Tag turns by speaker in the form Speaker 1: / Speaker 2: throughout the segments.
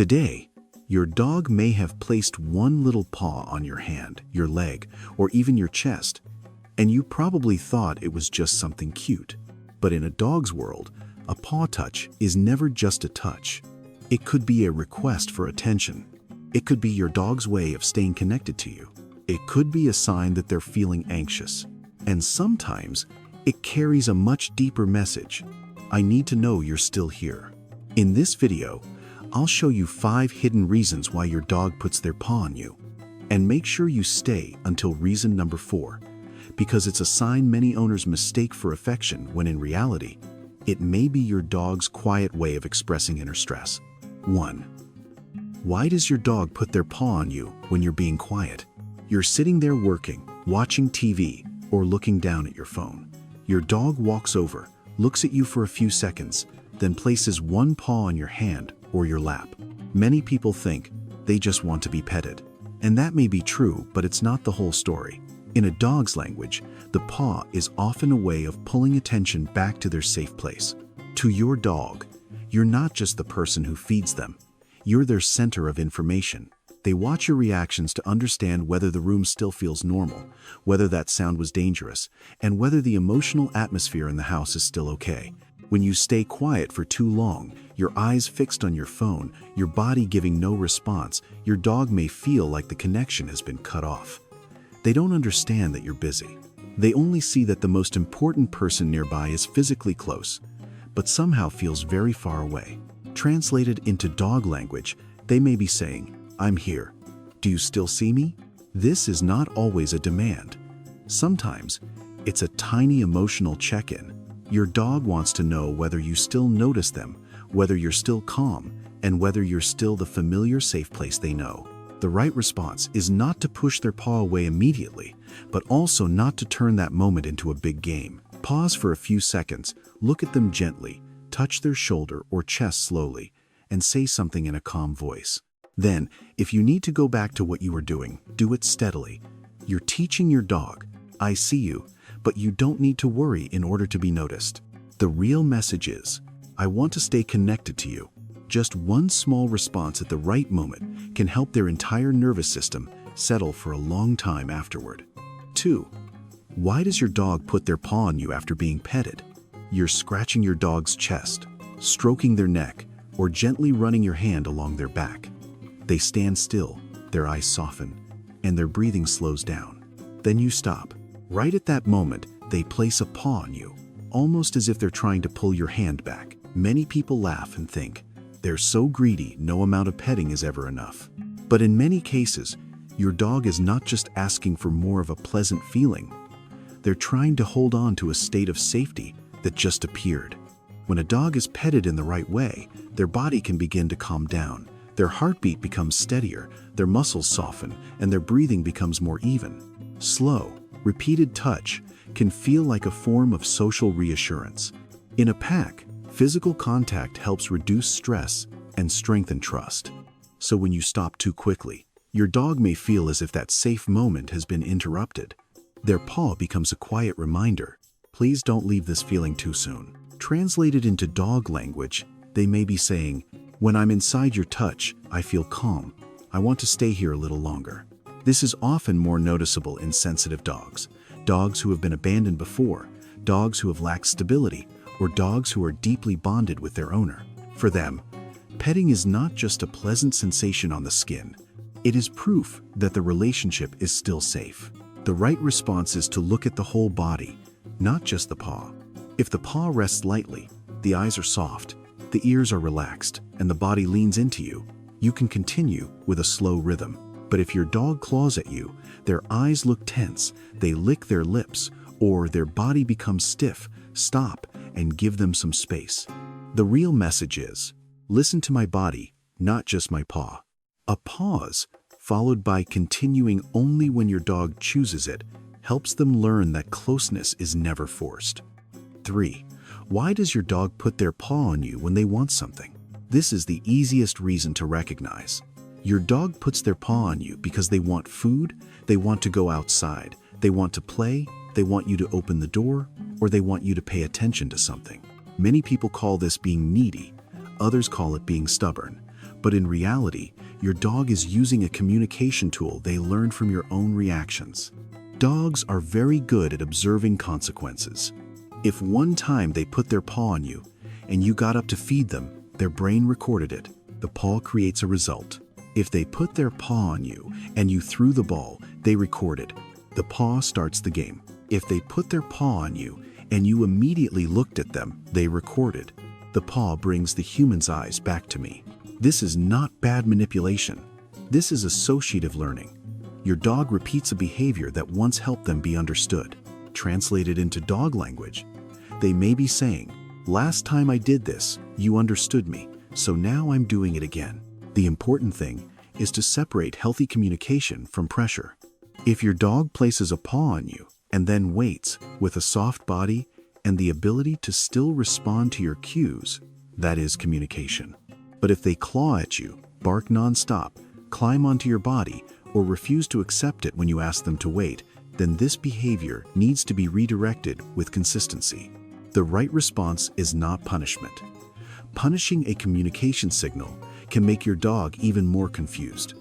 Speaker 1: Today, your dog may have placed one little paw on your hand, your leg, or even your chest, and you probably thought it was just something cute. But in a dog's world, a paw touch is never just a touch. It could be a request for attention. It could be your dog's way of staying connected to you. It could be a sign that they're feeling anxious. And sometimes, it carries a much deeper message. I need to know you're still here. In this video, I'll show you 5 hidden reasons why your dog puts their paw on you. And make sure you stay until reason number 4, because it's a sign many owners mistake for affection when in reality, it may be your dog's quiet way of expressing inner stress. 1. Why does your dog put their paw on you when you're being quiet? You're sitting there working, watching TV, or looking down at your phone. Your dog walks over, looks at you for a few seconds, then places one paw on your hand or your lap. Many people think they just want to be petted. And that may be true, but it's not the whole story. In a dog's language, the paw is often a way of pulling attention back to their safe place. To your dog, you're not just the person who feeds them. You're their center of information. They watch your reactions to understand whether the room still feels normal, whether that sound was dangerous, and whether the emotional atmosphere in the house is still okay. When you stay quiet for too long, your eyes fixed on your phone, your body giving no response, your dog may feel like the connection has been cut off. They don't understand that you're busy. They only see that the most important person nearby is physically close, but somehow feels very far away. Translated into dog language, they may be saying, "I'm here. Do you still see me?" This is not always a demand. Sometimes, it's a tiny emotional check-in. Your dog wants to know whether you still notice them, whether you're still calm, and whether you're still the familiar safe place they know. The right response is not to push their paw away immediately, but also not to turn that moment into a big game. Pause for a few seconds, look at them gently, touch their shoulder or chest slowly, and say something in a calm voice. Then, if you need to go back to what you were doing, do it steadily. You're teaching your dog, "I see you, but you don't need to worry in order to be noticed." The real message is, "I want to stay connected to you." Just one small response at the right moment can help their entire nervous system settle for a long time afterward. 2. Why does your dog put their paw on you after being petted? You're scratching your dog's chest, stroking their neck, or gently running your hand along their back. They stand still, their eyes soften, and their breathing slows down. Then you stop. Right at that moment, they place a paw on you, almost as if they're trying to pull your hand back. Many people laugh and think, they're so greedy, no amount of petting is ever enough. But in many cases, your dog is not just asking for more of a pleasant feeling. They're trying to hold on to a state of safety that just appeared. When a dog is petted in the right way, their body can begin to calm down. Their heartbeat becomes steadier, their muscles soften, and their breathing becomes more even. Slow, repeated touch can feel like a form of social reassurance. In a pack, physical contact helps reduce stress and strengthen trust. So when you stop too quickly, your dog may feel as if that safe moment has been interrupted. Their paw becomes a quiet reminder, "Please don't leave this feeling too soon." Translated into dog language, they may be saying, "When I'm inside your touch, I feel calm. I want to stay here a little longer." This is often more noticeable in sensitive dogs, dogs who have been abandoned before, dogs who have lacked stability, or dogs who are deeply bonded with their owner. For them, petting is not just a pleasant sensation on the skin. It is proof that the relationship is still safe. The right response is to look at the whole body, not just the paw. If the paw rests lightly, the eyes are soft, the ears are relaxed, and the body leans into you, you can continue with a slow rhythm. But if your dog claws at you, their eyes look tense, they lick their lips, or their body becomes stiff, stop and give them some space. The real message is, listen to my body, not just my paw. A pause, followed by continuing only when your dog chooses it, helps them learn that closeness is never forced. 3. Why does your dog put their paw on you when they want something? This is the easiest reason to recognize. Your dog puts their paw on you because they want food, they want to go outside, they want to play, they want you to open the door, or they want you to pay attention to something. Many people call this being needy, others call it being stubborn, But in reality, your dog is using a communication tool they learned from your own reactions. Dogs are very good at observing consequences. If one time they put their paw on you and you got up to feed them, their brain recorded it. The paw creates a result. If they put their paw on you and you threw the ball, they recorded. The paw starts the game. If they put their paw on you and you immediately looked at them, they recorded. The paw brings the human's eyes back to me. This is not bad manipulation. This is associative learning. Your dog repeats a behavior that once helped them be understood. Translated into dog language, they may be saying, "Last time I did this, you understood me, so now I'm doing it again." The important thing is to separate healthy communication from pressure. If your dog places a paw on you and then waits with a soft body and the ability to still respond to your cues, that is communication. But if they claw at you, bark nonstop, climb onto your body, or refuse to accept it when you ask them to wait, then this behavior needs to be redirected with consistency. The right response is not punishment. Punishing a communication signal can make your dog even more confused.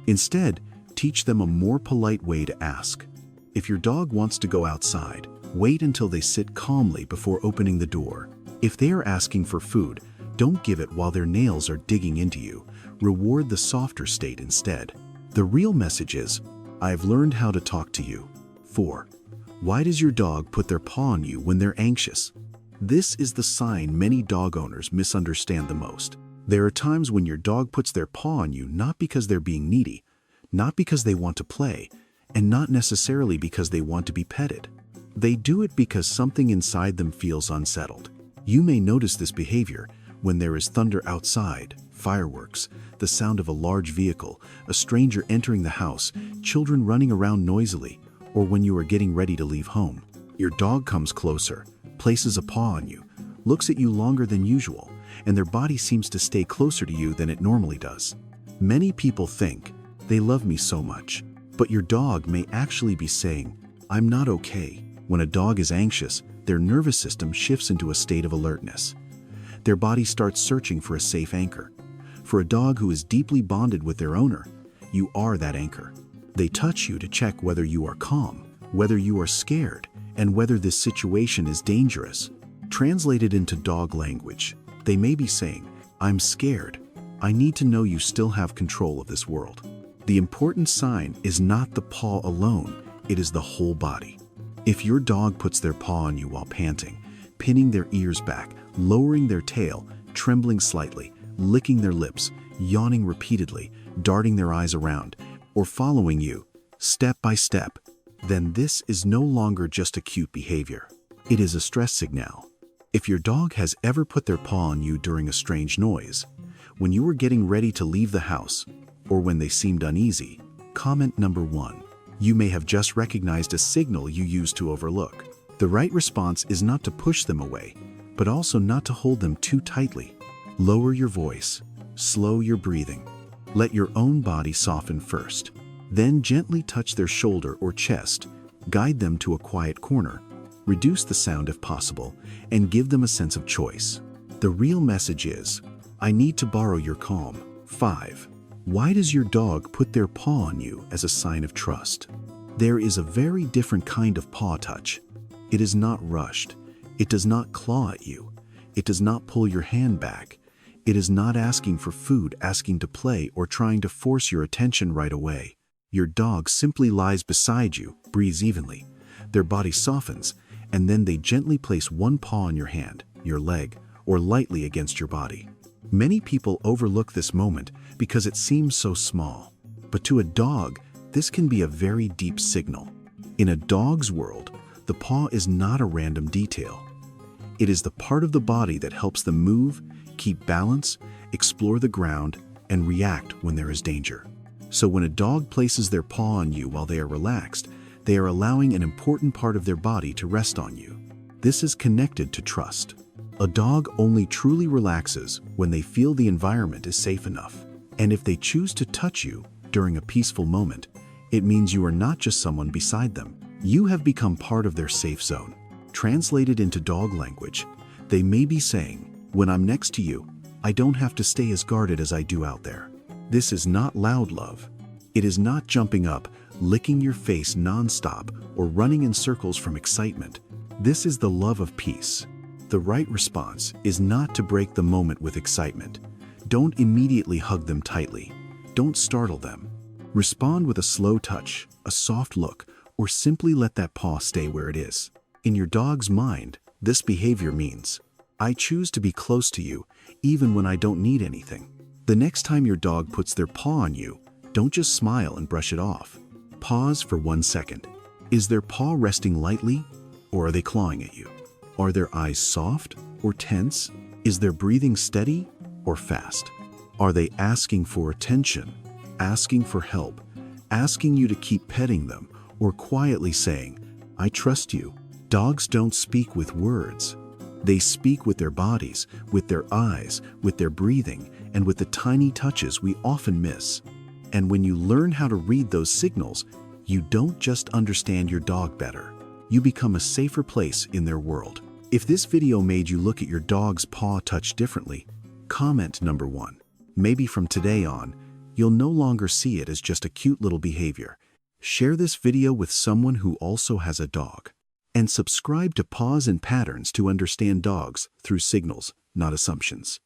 Speaker 1: Instead, teach them a more polite way to ask. If your dog wants to go outside, wait until they sit calmly before opening the door. If they are asking for food, don't give it while their nails are digging into you. Reward the softer state instead. The real message is, "I've learned how to talk to you." 4. Why does your dog put their paw on you when they're anxious? This is the sign many dog owners misunderstand the most. There are times when your dog puts their paw on you not because they're being needy, not because they want to play, and not necessarily because they want to be petted. They do it because something inside them feels unsettled. You may notice this behavior when there is thunder outside, fireworks, the sound of a large vehicle, a stranger entering the house, children running around noisily, or when you are getting ready to leave home. Your dog comes closer, places a paw on you, looks at you longer than usual, and their body seems to stay closer to you than it normally does. Many people think, "They love me so much," but your dog may actually be saying, "I'm not okay." When a dog is anxious, their nervous system shifts into a state of alertness. Their body starts searching for a safe anchor. For a dog who is deeply bonded with their owner, you are that anchor. They touch you to check whether you are calm, whether you are scared, and whether this situation is dangerous. Translated into dog language, they may be saying, "I'm scared. I need to know you still have control of this world." The important sign is not the paw alone, it is the whole body. If your dog puts their paw on you while panting, pinning their ears back, lowering their tail, trembling slightly, licking their lips, yawning repeatedly, darting their eyes around, or following you step by step, then this is no longer just a cute behavior. It is a stress signal. If your dog has ever put their paw on you during a strange noise, when you were getting ready to leave the house, or when they seemed uneasy, comment number 1. You may have just recognized a signal you used to overlook. The right response is not to push them away, but also not to hold them too tightly. Lower your voice, slow your breathing. Let your own body soften first. Then gently touch their shoulder or chest, guide them to a quiet corner, reduce the sound if possible, and give them a sense of choice. The real message is, "I need to borrow your calm." 5. Why does your dog put their paw on you as a sign of trust? There is a very different kind of paw touch. It is not rushed. It does not claw at you. It does not pull your hand back. It is not asking for food, asking to play, or trying to force your attention right away. Your dog simply lies beside you, breathes evenly. Their body softens, and then they gently place one paw on your hand, your leg, or lightly against your body. Many people overlook this moment because it seems so small. But to a dog, this can be a very deep signal. In a dog's world, the paw is not a random detail. It is the part of the body that helps them move, keep balance, explore the ground, and react when there is danger. So when a dog places their paw on you while they are relaxed, they are allowing an important part of their body to rest on you. This is connected to trust. A dog only truly relaxes when they feel the environment is safe enough. And if they choose to touch you during a peaceful moment, it means you are not just someone beside them. You have become part of their safe zone. Translated into dog language, they may be saying, "When I'm next to you, I don't have to stay as guarded as I do out there. This is not loud love. It is not jumping up, licking your face nonstop, or running in circles from excitement. This is the love of peace. The right response is not to break the moment with excitement. Don't immediately hug them tightly. Don't startle them. Respond with a slow touch, a soft look, or simply let that paw stay where it is. In your dog's mind, this behavior means, I choose to be close to you, even when I don't need anything. The next time your dog puts their paw on you, don't just smile and brush it off. Pause for 1 second. Is their paw resting lightly, or are they clawing at you? Are their eyes soft or tense? Is their breathing steady or fast? Are they asking for attention, asking for help, asking you to keep petting them, or quietly saying, I trust you? Dogs don't speak with words. They speak with their bodies, with their eyes, with their breathing, and with the tiny touches we often miss. And when you learn how to read those signals, you don't just understand your dog better. You become a safer place in their world. If this video made you look at your dog's paw touch differently, comment number 1. Maybe from today on, you'll no longer see it as just a cute little behavior. Share this video with someone who also has a dog. And subscribe to Paws and Patterns to understand dogs through signals, not assumptions.